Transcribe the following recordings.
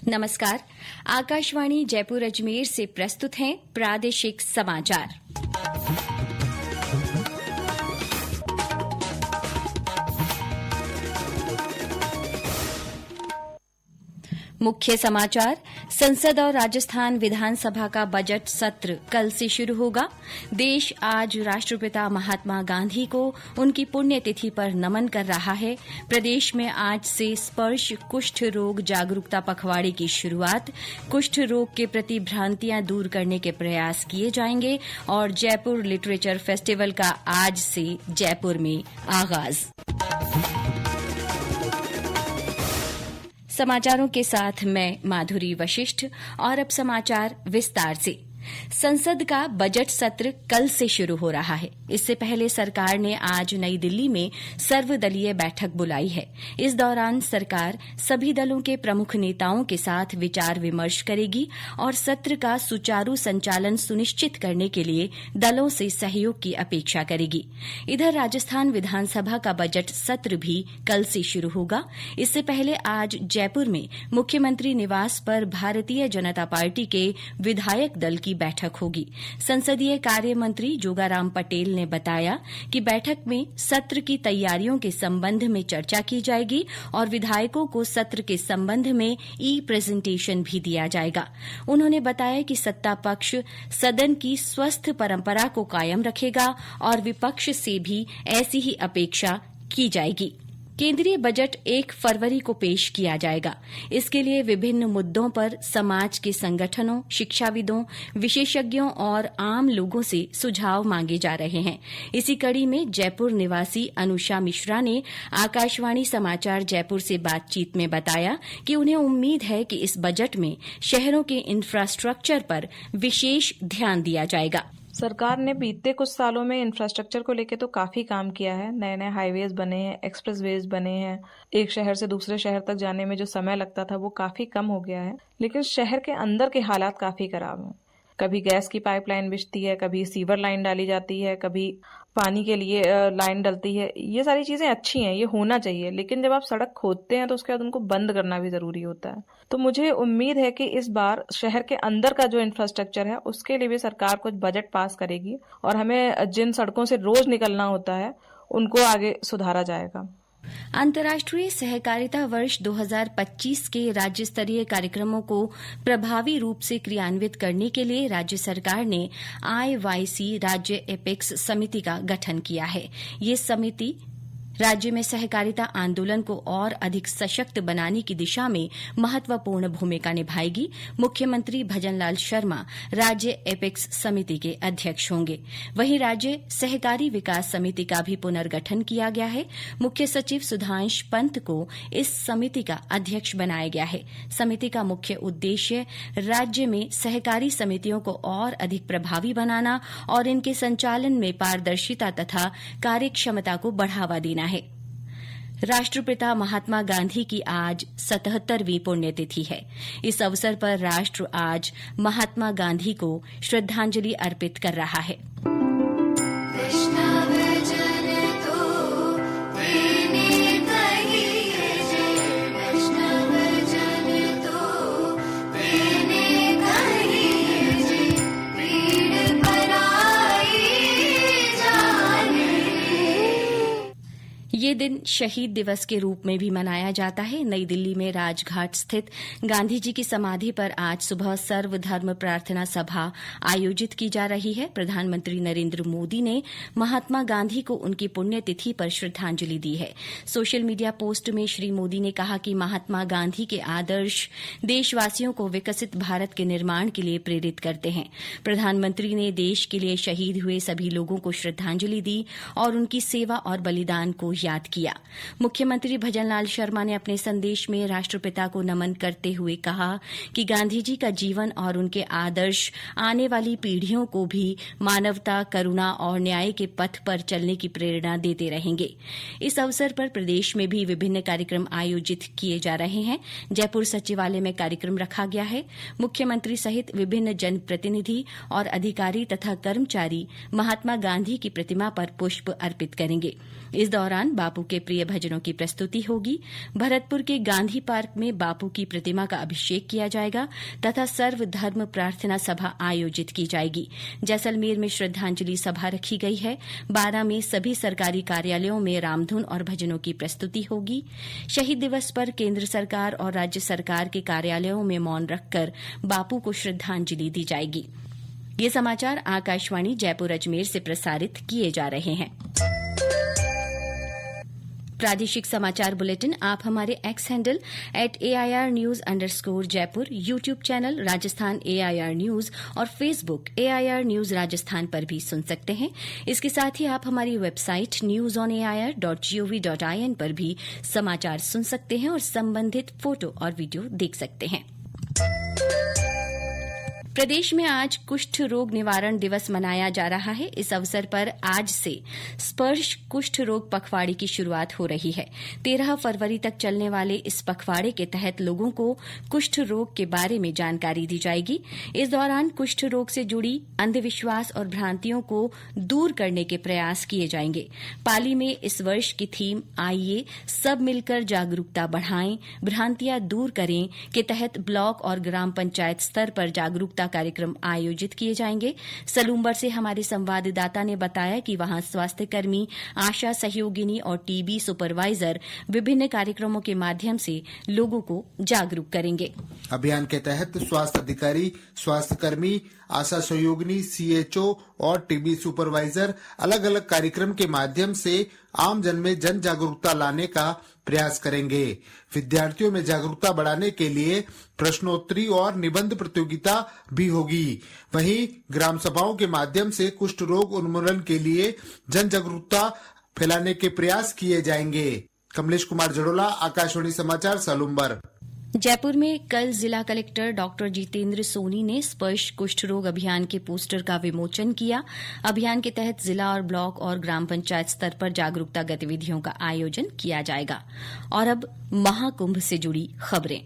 नमस्कार। आकाशवाणी जयपुर अजमेर से प्रस्तुत हैं प्रादेशिक समाचार। मुख्य समाचार। संसद और राजस्थान विधानसभा का बजट सत्र कल से शुरू होगा। देश आज राष्ट्रपिता महात्मा गांधी को उनकी पुण्यतिथि पर नमन कर रहा है। प्रदेश में आज से स्पर्श कुष्ठ रोग जागरूकता पखवाड़े की शुरूआत। कुष्ठ रोग के प्रति भ्रांतियां दूर करने के प्रयास किए जाएंगे और जयपुर लिटरेचर फेस्टिवल का आज से जयपुर में आगाज। समाचारों के साथ मैं माधुरी वशिष्ठ और अब समाचार विस्तार से। संसद का बजट सत्र कल से शुरू हो रहा है। इससे पहले सरकार ने आज नई दिल्ली में सर्वदलीय बैठक बुलाई है। इस दौरान सरकार सभी दलों के प्रमुख नेताओं के साथ विचार विमर्श करेगी और सत्र का सुचारू संचालन सुनिश्चित करने के लिए दलों से सहयोग की अपेक्षा करेगी। इधर राजस्थान विधानसभा का बजट सत्र भी कल से शुरू होगा। इससे पहले आज जयपुर में मुख्यमंत्री निवास पर भारतीय जनता पार्टी के विधायक दल की बैठक होगी। संसदीय कार्य मंत्री जोगाराम पटेल ने बताया कि बैठक में सत्र की तैयारियों के संबंध में चर्चा की जाएगी और विधायकों को सत्र के संबंध में ई प्रेजेंटेशन भी दिया जाएगा। उन्होंने बताया कि सत्ता पक्ष सदन की स्वस्थ परंपरा को कायम रखेगा और विपक्ष से भी ऐसी ही अपेक्षा की जाएगी। केंद्रीय बजट 1 फरवरी को पेश किया जाएगा। इसके लिए विभिन्न मुद्दों पर समाज के संगठनों, शिक्षाविदों, विशेषज्ञों और आम लोगों से सुझाव मांगे जा रहे हैं। इसी कड़ी में जयपुर निवासी अनुषा मिश्रा ने आकाशवाणी समाचार जयपुर से बातचीत में बताया कि उन्हें उम्मीद है कि इस बजट में शहरों के इंफ्रास्ट्रक्चर पर विशेष ध्यान दिया जाएगा। सरकार ने बीते कुछ सालों में इंफ्रास्ट्रक्चर को लेकर तो काफी काम किया है। नए नए हाईवेज बने हैं, एक्सप्रेसवेज बने हैं। एक शहर से दूसरे शहर तक जाने में जो समय लगता था वो काफी कम हो गया है। लेकिन शहर के अंदर के हालात काफी खराब हैं। कभी गैस की पाइपलाइन बिछती है, कभी सीवर लाइन डाली जाती है, कभी पानी के लिए लाइन डलती है। ये सारी चीजें अच्छी हैं, ये होना चाहिए, लेकिन जब आप सड़क खोदते हैं तो उसके बाद उनको बंद करना भी जरूरी होता है। तो मुझे उम्मीद है कि इस बार शहर के अंदर का जो इंफ्रास्ट्रक्चर है उसके लिए भी सरकार कुछ बजट पास करेगी और हमें जिन सड़कों से रोज निकलना होता है उनको आगे सुधारा जाएगा। अंतर्राष्ट्रीय सहकारिता वर्ष 2025 के राज्य स्तरीय कार्यक्रमों को प्रभावी रूप से क्रियान्वित करने के लिए राज्य सरकार ने IYC राज्य एपेक्स समिति का गठन किया है। ये समिति राज्य में सहकारिता आंदोलन को और अधिक सशक्त बनाने की दिशा में महत्वपूर्ण भूमिका निभाएगी। मुख्यमंत्री भजनलाल शर्मा राज्य एपेक्स समिति के अध्यक्ष होंगे। वहीं राज्य सहकारी विकास समिति का भी पुनर्गठन किया गया है। मुख्य सचिव सुधांश पंत को इस समिति का अध्यक्ष बनाया गया है। समिति का मुख्य उद्देश्य राज्य में सहकारी समितियों को और अधिक प्रभावी बनाना और इनके संचालन में पारदर्शिता तथा कार्यक्षमता को बढ़ावा देना है। राष्ट्रपिता महात्मा गांधी की आज 77वीं पुण्यतिथि है। इस अवसर पर राष्ट्र आज महात्मा गांधी को श्रद्धांजलि अर्पित कर रहा है। ये दिन शहीद दिवस के रूप में भी मनाया जाता है। नई दिल्ली में राजघाट स्थित गांधी जी की समाधि पर आज सुबह सर्वधर्म प्रार्थना सभा आयोजित की जा रही है। प्रधानमंत्री नरेंद्र मोदी ने महात्मा गांधी को उनकी पुण्यतिथि पर श्रद्धांजलि दी है। सोशल मीडिया पोस्ट में श्री मोदी ने कहा कि महात्मा गांधी के आदर्श देशवासियों को विकसित भारत के निर्माण के लिए प्रेरित करते हैं। प्रधानमंत्री ने देश के लिए शहीद हुए सभी लोगों को श्रद्धांजलि दी और उनकी सेवा और बलिदान को याद किया। मुख्यमंत्री भजनलाल शर्मा ने अपने संदेश में राष्ट्रपिता को नमन करते हुए कहा कि गांधी जी का जीवन और उनके आदर्श आने वाली पीढ़ियों को भी मानवता, करुणा और न्याय के पथ पर चलने की प्रेरणा देते रहेंगे। इस अवसर पर प्रदेश में भी विभिन्न कार्यक्रम आयोजित किए जा रहे हैं। जयपुर सचिवालय में कार्यक्रम रखा गया है। मुख्यमंत्री सहित विभिन्न जनप्रतिनिधि और अधिकारी तथा कर्मचारी महात्मा गांधी की प्रतिमा पर पुष्प अर्पित करेंगे। इस दौरान बापू के प्रिय भजनों की प्रस्तुति होगी। भरतपुर के गांधी पार्क में बापू की प्रतिमा का अभिषेक किया जाएगा तथा सर्वधर्म प्रार्थना सभा आयोजित की जाएगी। जैसलमेर में श्रद्धांजलि सभा रखी गई है। 12 में सभी सरकारी कार्यालयों में रामधुन और भजनों की प्रस्तुति होगी। शहीद दिवस पर केंद्र सरकार और राज्य सरकार के कार्यालयों में मौन रखकर बापू को श्रद्धांजलि दी जाएगी। ये समाचार आकाशवाणी जयपुर अजमेर से प्रसारित किए जा रहे हैं। प्रादेशिक समाचार बुलेटिन आप हमारे x handle @AIR News_ Jaipur, YouTube channel Rajasthan AIR news और फेसबुक AIR न्यूज राजस्थान पर भी सुन सकते हैं। इसके साथ ही आप हमारी वेबसाइट newsonair.gov.in पर भी समाचार सुन सकते हैं और संबंधित फोटो और वीडियो देख सकते हैं। प्रदेश में आज कुष्ठ रोग निवारण दिवस मनाया जा रहा है। इस अवसर पर आज से स्पर्श कुष्ठ रोग पखवाड़े की शुरुआत हो रही है। 13 फरवरी तक चलने वाले इस पखवाड़े के तहत लोगों को कुष्ठ रोग के बारे में जानकारी दी जाएगी। इस दौरान कुष्ठ रोग से जुड़ी अंधविश्वास और भ्रांतियों को दूर करने के प्रयास किए जाएंगे। पाली में इस वर्ष की थीम आइए सब मिलकर जागरूकता बढ़ाएं, भ्रांतियां दूर करें के तहत ब्लॉक और ग्राम पंचायत स्तर पर जागरूकता कार्यक्रम आयोजित किए जाएंगे। सलूम्बर से हमारे संवाददाता ने बताया कि वहां स्वास्थ्यकर्मी, आशा सहयोगिनी और टीबी सुपरवाइजर विभिन्न कार्यक्रमों के माध्यम से लोगों को जागरूक करेंगे। अभियान के तहत स्वास्थ्य अधिकारी, स्वास्थ्यकर्मी, आशा सहयोगिनी, CHO और टीबी सुपरवाइजर अलग अलग कार्यक्रम के माध्यम से आम जन में जन जागरूकता लाने का प्रयास करेंगे। विद्यार्थियों में जागरूकता बढ़ाने के लिए प्रश्नोत्तरी और निबंध प्रतियोगिता भी होगी। वहीं ग्राम सभाओं के माध्यम से कुष्ठ रोग उन्मूलन के लिए जन जागरूकता फैलाने के प्रयास किए जाएंगे। कमलेश कुमार जड़ोला, आकाशवाणी समाचार, सलूम्बर। जयपुर में कल जिला कलेक्टर डॉक्टर जितेंद्र सोनी ने स्पर्श कुष्ठ रोग अभियान के पोस्टर का विमोचन किया। अभियान के तहत जिला और ब्लॉक और ग्राम पंचायत स्तर पर जागरूकता गतिविधियों का आयोजन किया जाएगा। और अब महाकुंभ से जुड़ी खबरें।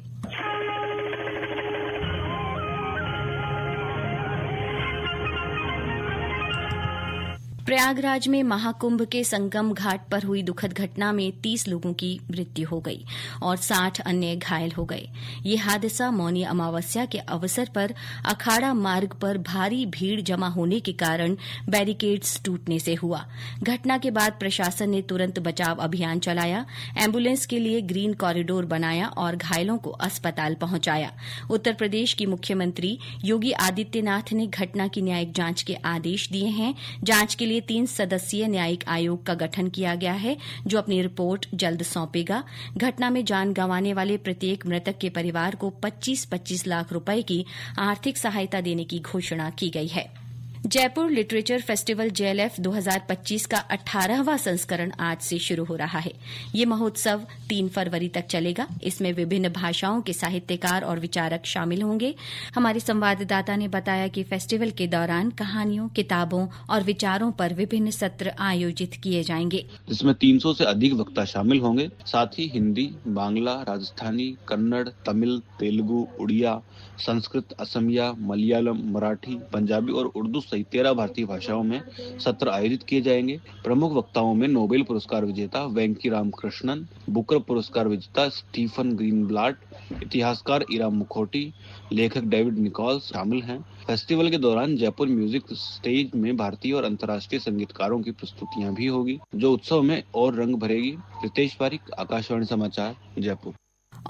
प्रयागराज में महाकुंभ के संगम घाट पर हुई दुखद घटना में 30 लोगों की मृत्यु हो गई और 60 अन्य घायल हो गए। ये हादसा मौनी अमावस्या के अवसर पर अखाड़ा मार्ग पर भारी भीड़ जमा होने के कारण बैरिकेड्स टूटने से हुआ। घटना के बाद प्रशासन ने तुरंत बचाव अभियान चलाया, एम्बुलेंस के लिए ग्रीन कॉरिडोर बनाया और घायलों को अस्पताल पहुंचाया। उत्तर प्रदेश की मुख्यमंत्री योगी आदित्यनाथ ने घटना की न्यायिक जांच के आदेश दिए हैं। जांच के लिए 3 सदस्यीय न्यायिक आयोग का गठन किया गया है, जो अपनी रिपोर्ट जल्द सौंपेगा। घटना में जान गंवाने वाले प्रत्येक मृतक के परिवार को 25-25 लाख रुपए की आर्थिक सहायता देने की घोषणा की गई है। जयपुर लिटरेचर फेस्टिवल JLF 2025 का 18वां संस्करण आज से शुरू हो रहा है। ये महोत्सव 3 फरवरी तक चलेगा। इसमें विभिन्न भाषाओं के साहित्यकार और विचारक शामिल होंगे। हमारे संवाददाता ने बताया कि फेस्टिवल के दौरान कहानियों, किताबों और विचारों पर विभिन्न सत्र आयोजित किए जाएंगे, जिसमें 300 से अधिक वक्ता शामिल होंगे। साथ ही हिंदी, बांग्ला, राजस्थानी, कन्नड़, तमिल, तेलुगु, उड़िया, संस्कृत, असमिया, मलयालम, मराठी, पंजाबी और उर्दू सहित 13 भारतीय भाषाओं में सत्र आयोजित किए जाएंगे। प्रमुख वक्ताओं में नोबेल पुरस्कार विजेता वेंकी रामकृष्णन, बुकर पुरस्कार विजेता स्टीफन ग्रीनब्लाट, इतिहासकार इरा मुखोटी, लेखक डेविड निकोल्स शामिल हैं। फेस्टिवल के दौरान जयपुर म्यूजिक स्टेज में भारतीय और अंतर्राष्ट्रीय संगीतकारों की प्रस्तुतियां भी होगी, जो उत्सव में और रंग भरेगी। रितेश पारिक, आकाशवाणी समाचार, जयपुर।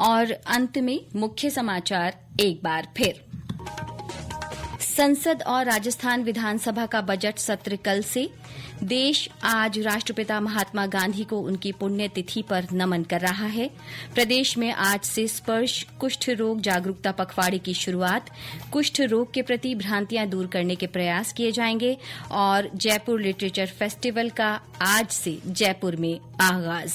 और अंत में मुख्य समाचार एक बार फिर। संसद और राजस्थान विधानसभा का बजट सत्र कल से। देश आज राष्ट्रपिता महात्मा गांधी को उनकी पुण्यतिथि पर नमन कर रहा है। प्रदेश में आज से स्पर्श कुष्ठ रोग जागरूकता पखवाड़े की शुरुआत। कुष्ठ रोग के प्रति भ्रांतियां दूर करने के प्रयास किए जाएंगे। और जयपुर लिटरेचर फेस्टिवल का आज से जयपुर में आगाज।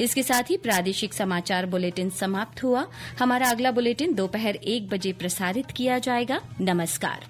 इसके साथ ही प्रादेशिक समाचार बुलेटिन समाप्त हुआ। हमारा अगला बुलेटिन दोपहर 1 बजे प्रसारित किया जाएगा। नमस्कार।